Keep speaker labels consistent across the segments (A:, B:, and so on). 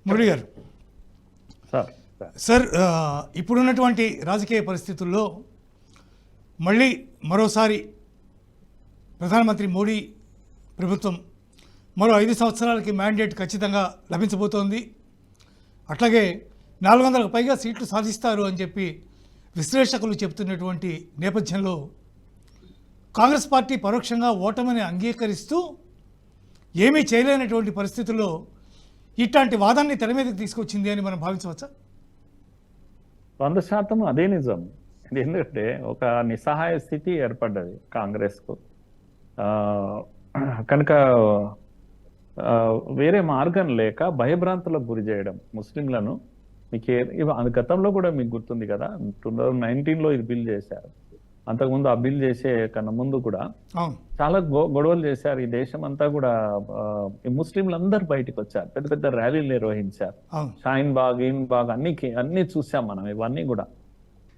A: మురళి గారు, సార్ ఇప్పుడున్నటువంటి రాజకీయ పరిస్థితుల్లో మళ్ళీ మరోసారి ప్రధానమంత్రి మోడీ ప్రభుత్వం మరో 5 సంవత్సరాలకి మ్యాండేట్ ఖచ్చితంగా లభించబోతోంది. అట్లాగే 400కు పైగా సీట్లు సాధిస్తారు అని చెప్పి విశ్లేషకులు చెబుతున్నటువంటి నేపథ్యంలో కాంగ్రెస్ పార్టీ పరోక్షంగా ఓటమిని అంగీకరిస్తూ ఏమీ చేయలేనటువంటి పరిస్థితుల్లో ఇట్లాంటి వాదాన్ని తెర మీదకి తీసుకొచ్చింది అని మనం భావించవచ్చా?
B: 100% అదే నిజం. ఎందుకంటే ఒక నిస్సహాయ స్థితి ఏర్పడ్డది కాంగ్రెస్కు. కనుక వేరే మార్గం లేక భయభ్రాంతులకు గురి చేయడం ముస్లింలను. మీకు గతంలో కూడా మీకు గుర్తుంది కదా, 2019లో ఇది బిల్ చేశారు. అంతకుముందు ఆ బిల్ చేసే కన్నా ముందు కూడా చాలా గొడవలు చేశారు. ఈ దేశం అంతా కూడా ముస్లింలందరూ బయటకు వచ్చారు, పెద్ద పెద్ద ర్యాలీలు నిర్వహించారు. షాయిన్ బాగ్, ఈన్ బాగ్ అన్ని చూసాం మనం. ఇవన్నీ కూడా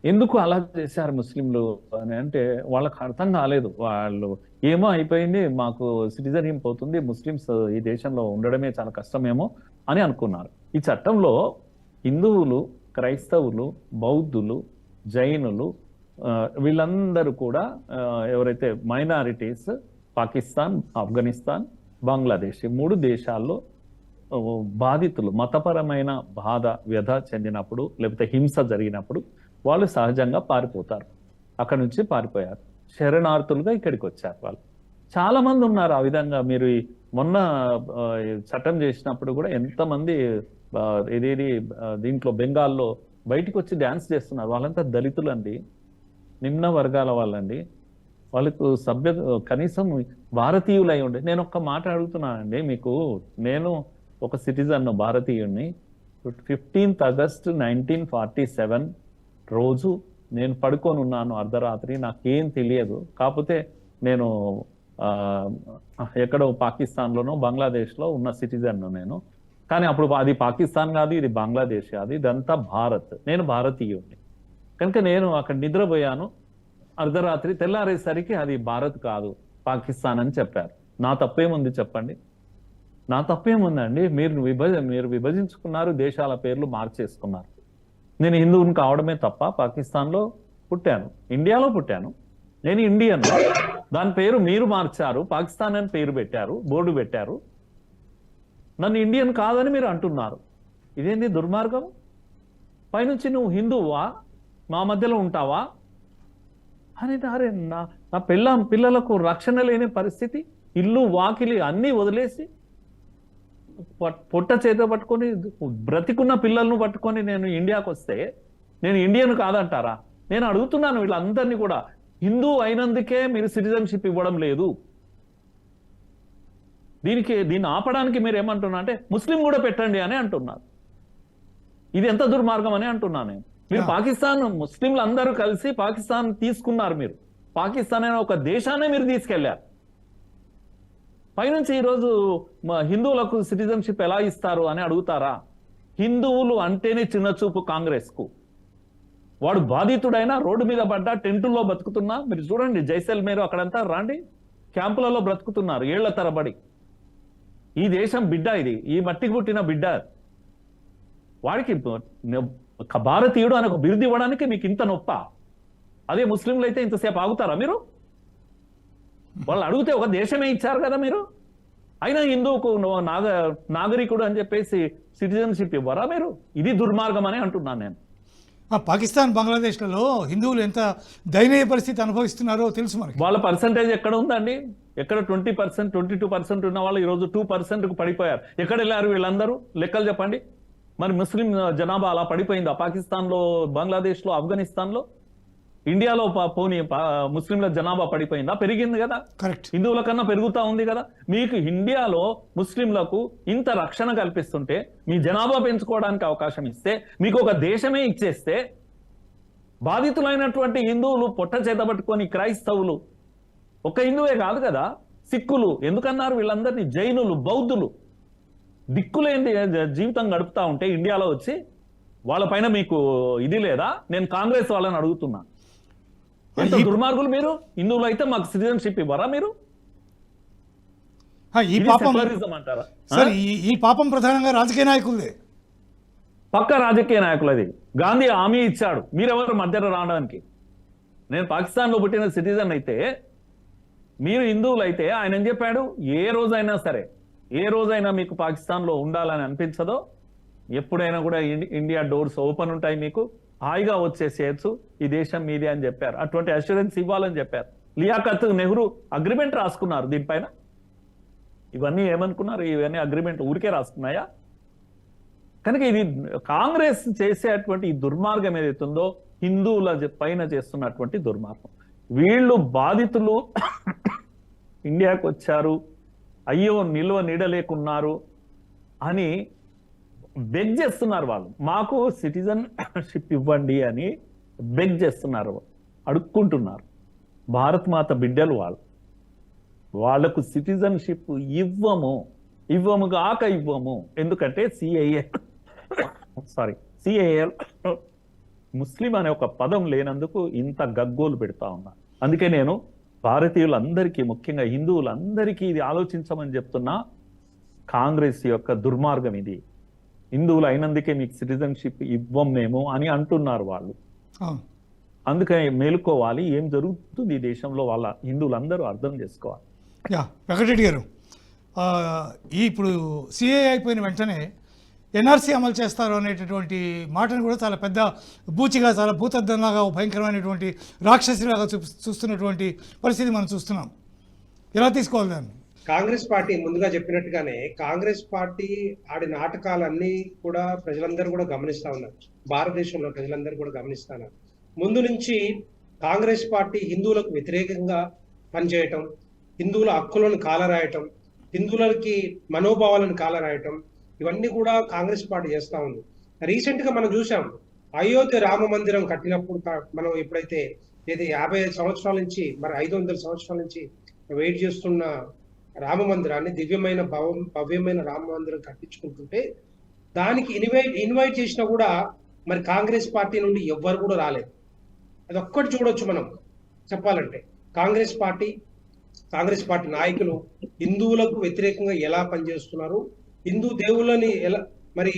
B: ఎందుకు అలా చేశారు ముస్లింలు అని అంటే వాళ్ళకి అర్థం కాలేదు. వాళ్ళు ఏమో అయిపోయింది, మాకు సిటిజన్షిప్ పోతుంది, ముస్లిమ్స్ ఈ దేశంలో ఉండడమే చాలా కష్టమేమో అని అనుకున్నారు. ఈ చట్టంలో హిందువులు, క్రైస్తవులు, బౌద్ధులు, జైనులు వీళ్ళందరూ కూడా ఎవరైతే మైనారిటీస్, పాకిస్తాన్, ఆఫ్ఘనిస్తాన్, బంగ్లాదేశ్ 3 దేశాల్లో బాధితులు మతపరమైన బాధ వ్యధ చెందినప్పుడు లేకపోతే హింస జరిగినప్పుడు వాళ్ళు సహజంగా పారిపోతారు. అక్కడ నుంచి పారిపోయారు, శరణార్థులుగా ఇక్కడికి వచ్చారు. వాళ్ళు చాలా మంది ఉన్నారు ఆ విధంగా. మీరు మొన్న చట్టం చేసినప్పుడు కూడా ఎంతమంది దీంట్లో బెంగాల్లో బయటకు వచ్చి డ్యాన్స్ చేస్తున్నారు. వాళ్ళంతా దళితులు అండి, నిమ్న వర్గాల వాళ్ళండి. వాళ్ళకు కనీసం భారతీయులై ఉండే. నేను ఒక్క మాట అడుగుతున్నానండి మీకు. నేను ఒక సిటిజన్, భారతీయుడిని. 15th August 1947 రోజు నేను పడుకొని ఉన్నాను అర్ధరాత్రి. నాకేం తెలియదు. కాకపోతే నేను ఎక్కడో పాకిస్తాన్లోనో బంగ్లాదేశ్లో ఉన్న సిటిజన్ నేను. కానీ అప్పుడు అది పాకిస్తాన్ కాదు, ఇది బంగ్లాదేశ్ కాదు, ఇదంతా భారత్. నేను భారతీయుడిని కనుక నేను అక్కడ నిద్రపోయాను. అర్ధరాత్రి తెల్లారేసరికి అది భారత్ కాదు, పాకిస్తాన్ అని చెప్పారు. నా తప్పేముంది చెప్పండి? నా తప్పేముందండి? మీరు విభజించుకున్నారు, దేశాల పేర్లు మార్చేసుకున్నారు. నేను హిందువుని కావడమే తప్ప పాకిస్తాన్లో పుట్టాను, ఇండియాలో పుట్టాను, నేను ఇండియన్. దాని పేరు మీరు మార్చారు, పాకిస్తాన్ అని పేరు పెట్టారు, బోర్డు పెట్టారు. నన్ను ఇండియన్ కాదని మీరు అంటున్నారు. ఇదేంది దుర్మార్గం? పైనుంచి నువ్వు హిందువా, మా మధ్యలో ఉంటావా అని. అరే నా పిల్లలకు రక్షణ లేని పరిస్థితి, ఇల్లు వాకిలి అన్నీ వదిలేసి పొట్ట చేత పట్టుకొని బ్రతికున్న పిల్లలను పట్టుకొని నేను ఇండియాకు వస్తే నేను ఇండియన్ కాదంటారా? నేను అడుగుతున్నాను వీళ్ళందరినీ కూడా. హిందూ అయినందుకే మీరు సిటిజన్షిప్ ఇవ్వడం లేదు. దీన్ని ఆపడానికి మీరు ఏమంటున్నా అంటే ముస్లిం కూడా పెట్టండి అని అంటున్నారు. ఇది ఎంత దుర్మార్గం అని అంటున్నా నేను. మీరు పాకిస్తాన్, ముస్లింలు అందరూ కలిసి పాకిస్తాన్ తీసుకున్నారు. మీరు పాకిస్తాన్ అనే ఒక దేశాన్ని మీరు తీసుకెళ్లారు. పైనుంచి ఈరోజు హిందువులకు సిటిజన్షిప్ ఎలా ఇస్తారు అని అడుగుతారా? హిందువులు అంటేనే చిన్నచూపు కాంగ్రెస్ కు. వాడు బాధితుడైనా, రోడ్డు మీద పడ్డా, టెంటుల్లో బతుకుతున్నా, మీరు చూడండి జైసల్మేర్ అక్కడంతా రాండి, క్యాంపులలో బ్రతుకుతున్నారు ఏళ్ల తరబడి. ఈ దేశం బిడ్డ, ఇది ఈ మట్టికి పుట్టిన బిడ్డ. వాడికి భారతీయుడు అని ఒక బిరుదు ఇవ్వడానికి మీకు ఇంత నొప్ప? అదే ముస్లింలు అయితే ఇంతసేపు ఆగుతారా మీరు? వాళ్ళు అడిగితే ఒక దేశమే ఇచ్చారు కదా మీరు. అయినా హిందువుకు నాగరికుడు అని చెప్పేసి సిటిజన్షిప్ ఇవ్వరా మీరు? ఇది దుర్మార్గం అని అంటున్నాను నేను.
A: పాకిస్తాన్, బంగ్లాదేశ్లలో హిందువులు ఎంత దయనీయ పరిస్థితి అనుభవిస్తున్నారో తెలుసు మనకి.
B: వాళ్ళ పర్సంటేజ్ ఎక్కడ ఉందండి? ఎక్కడ 20%, 22% ఉన్న వాళ్ళు ఈరోజు 2%కు పడిపోయారు. ఎక్కడ వెళ్ళారు వీళ్ళందరూ? లెక్కలు చెప్పండి. మరి ముస్లిం జనాభా అలా పడిపోయిందా? పాకిస్తాన్లో, బంగ్లాదేశ్లో, ఆఫ్ఘనిస్తాన్లో, ఇండియాలో పోనీ ముస్లింల జనాభా పడిపోయిందా? పెరిగింది కదా.
A: కరెక్ట్.
B: హిందువుల కన్నా పెరుగుతా ఉంది కదా. మీకు ఇండియాలో ముస్లింలకు ఇంత రక్షణ కల్పిస్తుంటే, మీ జనాభా పెంచుకోవడానికి అవకాశం ఇస్తే, మీకు ఒక దేశమే ఇచ్చేస్తే, బాధితులైనటువంటి హిందువులు పొట్ట చేతబట్టుకొని, క్రైస్తవులు, ఒక హిందువే కాదు కదా, సిక్కులు ఎందుకన్నారు వీళ్ళందరినీ? జైనులు, బౌద్ధులు దిక్కులేంది జీవితం గడుపుతా ఉంటే ఇండియాలో వచ్చి వాళ్ళపైన మీకు ఇది లేదా? నేను కాంగ్రెస్ వాళ్ళని అడుగుతున్నా, ఎంత దుర్మార్గులు మీరు! హిందువులు అయితే మాకు సిటిజన్షిప్ ఇవ్వరా మీరు?
A: ఈ పాపం ప్రధానంగా రాజకీయ నాయకులదే.
B: పక్క రాజకీయ నాయకులు. అది గాంధీ హామీ ఇచ్చాడు, మీరెవరు మధ్యలో రావడానికి. నేను పాకిస్తాన్లో పుట్టిన సిటిజన్ అయితే, మీరు హిందువులు అయితే, ఆయన ఏం చెప్పాడు, ఏ రోజైనా మీకు పాకిస్తాన్లో ఉండాలని అనిపించదో ఎప్పుడైనా కూడా ఇండియా డోర్స్ ఓపెన్ ఉంటాయి, మీకు హాయిగా వచ్చేసేయచ్చు, ఈ దేశం మీదే అని చెప్పారు. అటువంటి అష్యూరెన్స్ ఇవ్వాలని చెప్పారు. లియాఖత్ నెహ్రూ అగ్రిమెంట్ రాసుకున్నారు దీనిపైన. ఇవన్నీ ఏమనుకున్నారు, ఇవన్నీ అగ్రిమెంట్ ఊరికే రాసుకున్నాయా? కనుక ఇది కాంగ్రెస్ చేసేటువంటి ఈ దుర్మార్గం ఏదైతుందో హిందువుల పైన చేస్తున్నటువంటి దుర్మార్గం. వీళ్ళు బాధితులు ఇండియాకు వచ్చారు, అయ్యో నిల్వ నీడలేకున్నారు అని బెగ్ చేస్తున్నారు. వాళ్ళు మాకు సిటిజన్షిప్ ఇవ్వండి అని బెగ్ చేస్తున్నారు, అడుక్కుంటున్నారు. భారత్ మాత బిడ్డలు వాళ్లకు సిటిజన్షిప్ ఇవ్వము ఎందుకంటే సిఏఏ ముస్లిం అనే ఒక పదం లేనందుకు ఇంత గగ్గోలు పెడతా ఉన్నా. అందుకే నేను భారతీయులందరికీ, ముఖ్యంగా హిందువులందరికీ ఇది ఆలోచించమని చెప్తున్నా. కాంగ్రెస్ యొక్క దుర్మార్గం ఇది. హిందువులు అయినందుకే మీకు సిటిజన్షిప్ ఇవ్వం మేము అని అంటున్నారు వాళ్ళు. అందుకని మేలుకోవాలి, ఏం జరుగుతుంది ఈ దేశంలో వాళ్ళ హిందువులందరూ అర్థం చేసుకోవాలి.
A: వెంకటరెడ్డి గారు, ఇప్పుడు సిఏ అయిపోయిన వెంటనే ఎన్ఆర్సీ అమలు చేస్తారు అనేటటువంటి మాటను కూడా చాలా పెద్ద బూచిగా, చాలా భూతద్దంలాగా, భయంకరమైనటువంటి రాక్షసిలాగా చూస్తున్నటువంటి పరిస్థితి మనం చూస్తున్నాం. ఎలా తీసుకోవాలి దాన్ని?
C: కాంగ్రెస్ పార్టీ ముందుగా చెప్పినట్టుగానే కాంగ్రెస్ పార్టీ ఆడి నాటకాలన్నీ కూడా ప్రజలందరూ కూడా గమనిస్తా ఉన్నారు. భారతదేశంలో ప్రజలందరూ కూడా గమనిస్తా ఉన్నారు. ముందు నుంచి కాంగ్రెస్ పార్టీ హిందువులకు వ్యతిరేకంగా పనిచేయటం, హిందువుల హక్కులను కాలరాయటం, హిందువులకి మనోభావాలను కాలరాయటం, ఇవన్నీ కూడా కాంగ్రెస్ పార్టీ చేస్తా ఉంది. రీసెంట్ గా మనం చూసాం, అయోధ్య రామ మందిరం కట్టినప్పుడు మనం ఎప్పుడైతే 55 సంవత్సరాల నుంచి, మరి 500 సంవత్సరాల నుంచి వెయిట్ చేస్తున్న రామ మందిరాన్ని, భవ్యమైన రామ మందిరం కట్టించుకుంటుంటే దానికి ఇన్వైట్ చేసినా కూడా మరి కాంగ్రెస్ పార్టీ నుండి ఎవ్వరు కూడా రాలేదు. అది ఒక్కటి చూడొచ్చు మనం చెప్పాలంటే. కాంగ్రెస్ పార్టీ నాయకులు హిందువులకు వ్యతిరేకంగా ఎలా పనిచేస్తున్నారు, హిందూ దేవుళ్ళని ఎలా మరి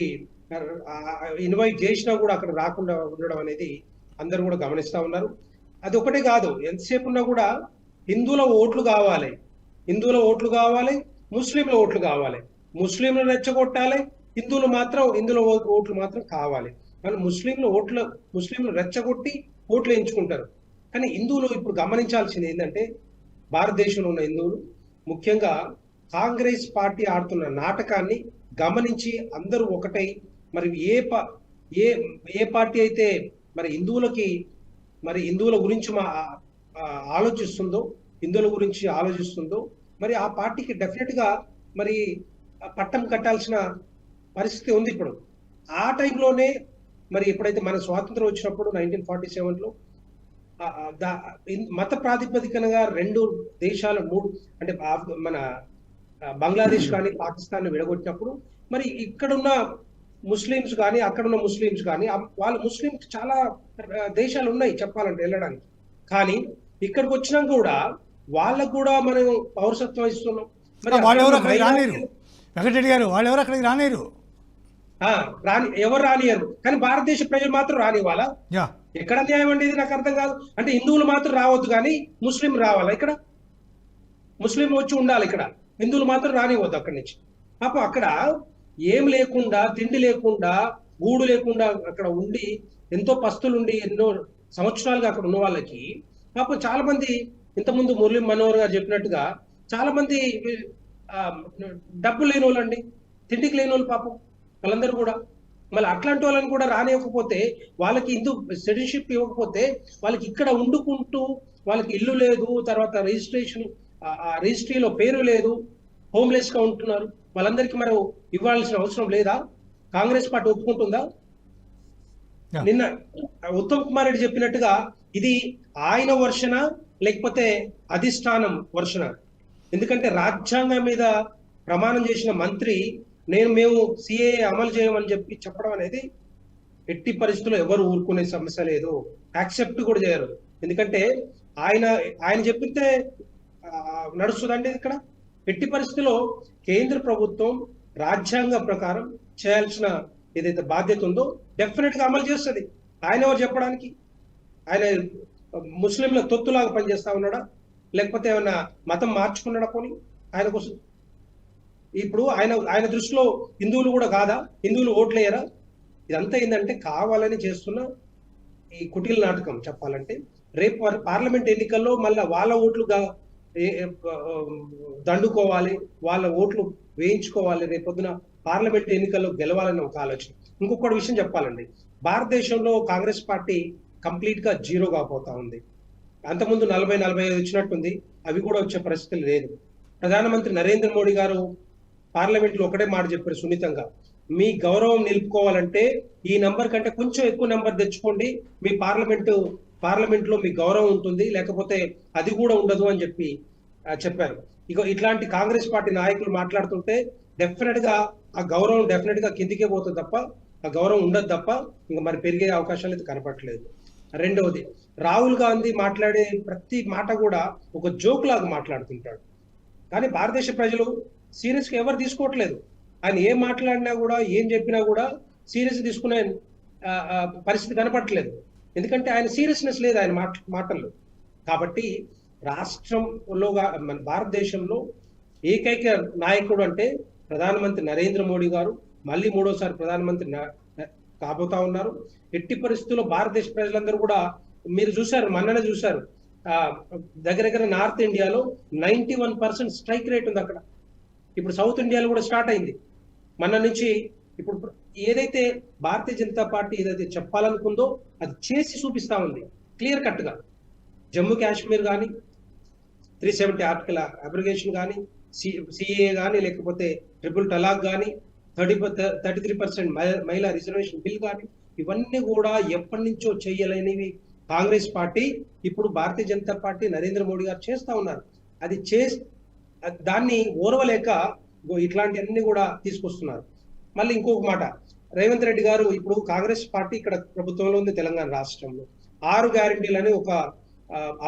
C: ఇన్వైట్ చేసినా కూడా అక్కడ రాకుండా ఉండడం అనేది అందరూ కూడా గమనిస్తా ఉన్నారు. అది ఒకటే కాదు, ఎంతసేపు ఉన్నా కూడా హిందువుల ఓట్లు కావాలి, ముస్లింల ఓట్లు కావాలి, ముస్లింలు రెచ్చగొట్టాలి, హిందువుల ఓట్లు మాత్రం కావాలి. కానీ ముస్లింలు రెచ్చగొట్టి ఓట్లు ఎంచుకుంటారు. కానీ హిందువులు ఇప్పుడు గమనించాల్సింది ఏంటంటే, భారతదేశంలో ఉన్న హిందువులు ముఖ్యంగా కాంగ్రెస్ పార్టీ ఆడుతున్న నాటకాన్ని గమనించి అందరూ ఒకటై, మరి ఏ పార్టీ అయితే మరి హిందువుల గురించి ఆలోచిస్తుందో మరి ఆ పార్టీకి డెఫినెట్ గా మరి పట్టం కట్టాల్సిన పరిస్థితి ఉంది. ఇప్పుడు ఆ టైంలోనే మరి ఎప్పుడైతే మన స్వాతంత్రం వచ్చినప్పుడు 1947లో మత ప్రాతిపదికనగా 2 దేశాలు అంటే మన బంగ్లాదేశ్ కానీ పాకిస్తాన్ విడగొట్టినప్పుడు మరి ఇక్కడున్న ముస్లిమ్స్ కానీ అక్కడున్న ముస్లిమ్స్ కానీ వాళ్ళ ముస్లిమ్స్ చాలా దేశాలు ఉన్నాయి చెప్పాలంటే వెళ్ళడానికి. కానీ ఇక్కడికి వచ్చినాక కూడా వాళ్ళకు కూడా మనం పౌరసత్వం ఇస్తున్నాం.
A: వెంకటరెడ్డి గారు, వాళ్ళెవరు అక్కడికి రానిరు,
C: ఎవరు రానియరు. కానీ భారతదేశ ప్రజలు మాత్రం రానివ్వాలా? ఎక్కడ న్యాయం అండి ఇది? నాకు అర్థం కాదు. అంటే హిందువులు మాత్రం రావద్దు కానీ ముస్లిం రావాలా? ఇక్కడ ముస్లిం వచ్చి ఉండాలి, ఇక్కడ హిందువులు మాత్రం రానివ్వద్దు అక్కడి నుంచి. పాపం అక్కడ ఏం లేకుండా, తిండి లేకుండా, గూడు లేకుండా అక్కడ ఉండి ఎంతో పస్తులుండి ఎన్నో సంవత్సరాలుగా అక్కడ ఉన్న వాళ్ళకి పాపం చాలా మంది, ఇంతకుముందు మురళీ మనోహర్ గారు చెప్పినట్టుగా చాలా మంది డబ్బు లేని వాళ్ళండి, తిండికి లేని వాళ్ళు పాపం వాళ్ళందరూ కూడా. మళ్ళీ అట్లాంటి వాళ్ళని కూడా రానివ్వకపోతే, వాళ్ళకి సిటిజన్షిప్ ఇవ్వకపోతే, వాళ్ళకి ఇక్కడ ఉండుకుంటూ వాళ్ళకి ఇల్లు లేదు, తర్వాత రిజిస్ట్రీలో పేరు లేదు, హోమ్లెస్ గా ఉంటున్నారు. వాళ్ళందరికీ మనం ఇవ్వాల్సిన అవసరం లేదా? కాంగ్రెస్ పార్టీ ఒప్పుకుంటుందా? నిన్న ఉత్తమ్ కుమార్ రెడ్డి చెప్పినట్టుగా ఇది ఆయన వర్షన లేకపోతే అధిష్టానం వర్షన? ఎందుకంటే రాజ్యాంగం మీద ప్రమాణం చేసిన మంత్రి మేము సిఏఏ అమలు చేయమని చెప్పడం అనేది ఎట్టి పరిస్థితుల్లో ఎవరు ఊరుకునే సమస్య లేదు, యాక్సెప్ట్ కూడా చేయరు. ఎందుకంటే ఆయన చెప్పితే నడుస్తుందండి ఇక్కడ. ఎట్టి పరిస్థితుల్లో కేంద్ర ప్రభుత్వం రాజ్యాంగ ప్రకారం చేయాల్సిన ఏదైతే బాధ్యత ఉందో డెఫినెట్ గా అమలు చేస్తుంది. ఆయన ఎవరు చెప్పడానికి? ఆయన ముస్లింల తొత్తులాగా పనిచేస్తా ఉన్నాడా, లేకపోతే ఏమన్నా మతం మార్చుకున్నాడా? పోనీ ఆయన కోసం ఇప్పుడు ఆయన దృష్టిలో హిందువులు కూడా కాదా? హిందువులు ఓట్లేయరా? ఇదంతా ఏంటంటే కావాలని చేస్తున్న ఈ కుటిల నాటకం చెప్పాలంటే. రేపు పార్లమెంట్ ఎన్నికల్లో మళ్ళీ వాళ్ళ ఓట్లుగా దండుకోవాలి, వాళ్ళ ఓట్లు వేయించుకోవాలి, రేపొద్దున పార్లమెంట్ ఎన్నికల్లో గెలవాలని ఒక ఆలోచన. ఇంకొకటి విషయం చెప్పాలండి, భారతదేశంలో కాంగ్రెస్ పార్టీ కంప్లీట్ గా జీరో కాపోతా ఉంది. అంతకుముందు 40-45 వచ్చినట్టుంది, అవి కూడా వచ్చే పరిస్థితి లేదు. ప్రధానమంత్రి నరేంద్ర మోడీ గారు పార్లమెంట్ లో ఒకటే మాట చెప్పారు సున్నితంగా, మీ గౌరవం నిలుపుకోవాలంటే ఈ నంబర్ కంటే కొంచెం ఎక్కువ నెంబర్ తెచ్చుకోండి, మీ పార్లమెంట్ లో మీ గౌరవం ఉంటుంది, లేకపోతే అది కూడా ఉండదు అని చెప్పారు. ఇక ఇట్లాంటి కాంగ్రెస్ పార్టీ నాయకులు మాట్లాడుతుంటే డెఫినెట్ గా ఆ గౌరవం డెఫినెట్ గా కిందికే పోతుంది తప్ప ఆ గౌరవం ఉండదు తప్ప ఇంకా మరి పెరిగే అవకాశాలు అయితే కనపట్లేదు. రెండవది, రాహుల్ గాంధీ మాట్లాడే ప్రతి మాట కూడా ఒక జోక్ లాగా మాట్లాడుతుంటాడు, కానీ భారతదేశ ప్రజలు సీరియస్ గా ఎవరు తీసుకోవట్లేదు. ఆయన ఏం మాట్లాడినా కూడా ఏం చెప్పినా కూడా సీరియస్ తీసుకునే పరిస్థితి కనపడట్లేదు, ఎందుకంటే ఆయన సీరియస్నెస్ లేదు ఆయన మాటల్లో. కాబట్టి రాష్ట్రంలో మన భారతదేశంలో ఏకైక నాయకుడు అంటే ప్రధానమంత్రి నరేంద్ర మోడీ గారు మళ్ళీ 3వసారి ప్రధానమంత్రి కాబోతా ఉన్నారు. ఎట్టి పరిస్థితుల్లో భారతదేశ ప్రజలందరూ కూడా మీరు చూశారు, మొన్ననే చూశారు, దగ్గర నార్త్ ఇండియాలో 91% స్ట్రైక్ రేట్ ఉంది అక్కడ. ఇప్పుడు సౌత్ ఇండియాలో కూడా స్టార్ట్ అయింది మొన్న నుంచి. ఇప్పుడు ఏదైతే భారతీయ జనతా పార్టీ ఏదైతే చెప్పాలనుకుందో అది చేసి చూపిస్తా ఉంది క్లియర్ కట్ గా. జమ్మూ కాశ్మీర్ కానీ 370 ఆర్టికల్ అబ్రిగేషన్ కానీ, సిఏ కానీ, లేకపోతే ట్రిపుల్ తలాక్ కానీ, 33% మహిళా రిజర్వేషన్ బిల్ కానీ, ఇవన్నీ కూడా ఎప్పటి నుంచో చేయలేనివి కాంగ్రెస్ పార్టీ ఇప్పుడు భారతీయ జనతా పార్టీ నరేంద్ర మోడీ గారు చేస్తా ఉన్నారు. అది దాన్ని ఓర్వలేక ఇట్లాంటివన్నీ కూడా తీసుకొస్తున్నారు. మళ్ళీ ఇంకొక మాట, రేవంత్ రెడ్డి గారు ఇప్పుడు కాంగ్రెస్ పార్టీ ఇక్కడ ప్రభుత్వంలో ఉంది తెలంగాణ రాష్ట్రంలో, 6 గ్యారెంటీలని ఒక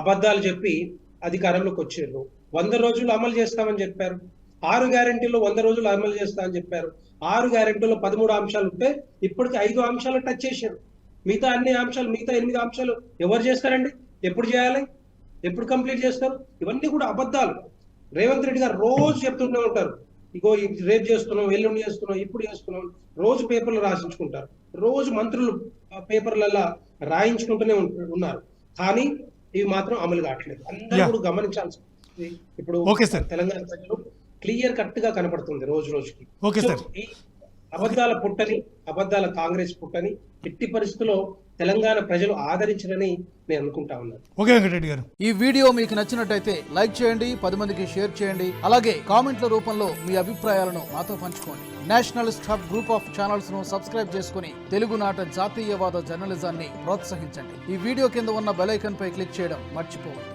C: అబద్ధాలు చెప్పి అధికారంలోకి వచ్చారు. 100 రోజులు అమలు చేస్తామని చెప్పారు. 6 గ్యారెంటీల్లో 100 రోజులు అమలు చేస్తామని చెప్పారు. 6 గ్యారెంటీల్లో 13 అంశాలు ఉంటే ఇప్పటికి 5 అంశాలు టచ్ చేశారు. మిగతా అన్ని అంశాలు, మిగతా 8 అంశాలు ఎవరు చేస్తారండి? ఎప్పుడు చేయాలి? ఎప్పుడు కంప్లీట్ చేస్తారు? ఇవన్నీ కూడా అబద్ధాలు. రేవంత్ రెడ్డి గారు రోజు చెప్తూనే ఉంటారు, ఇగో రేపు చేస్తున్నాం, ఎల్లుండి చేస్తున్నాం, ఇప్పుడు చేస్తున్నాం, రోజు పేపర్లు రాసించుకుంటారు, రోజు మంత్రులు పేపర్లలో రాయించుకుంటూనే ఉన్నారు, కానీ ఇవి మాత్రం అమలు కావట్లేదు. అందరూ కూడా గమనించాల్సి ఇప్పుడు తెలంగాణ ప్రజలు క్లియర్ కట్ గా కనపడుతుంది రోజు రోజుకి. ఈ అబద్ధాల పుట్టని, అబద్ధాల కాంగ్రెస్ పుట్టని ఎట్టి పరిస్థితుల్లో తెలంగాణ ప్రజలు ఆదరించరని నేను అనుకుంటా ఉన్నాను.
A: ఓకే వెంకటరెడ్డి గారు,
D: ఈ వీడియో మీకు నచ్చినట్టయితే లైక్ చేయండి, 10 మందికి షేర్ చేయండి, అలాగే కామెంట్ల రూపంలో మీ అభిప్రాయాలను మాతో పంచుకోండి. Nationalist hub group of channels ను సబ్స్క్రైబ్ చేసుకుని తెలుగునాట జాతీయవాద జర్నలిజాన్ని ప్రోత్సహించండి. ఈ వీడియో కింద ఉన్న బెల్ ఐకాన్ పై క్లిక్ చేయడం మర్చిపోవద్దు.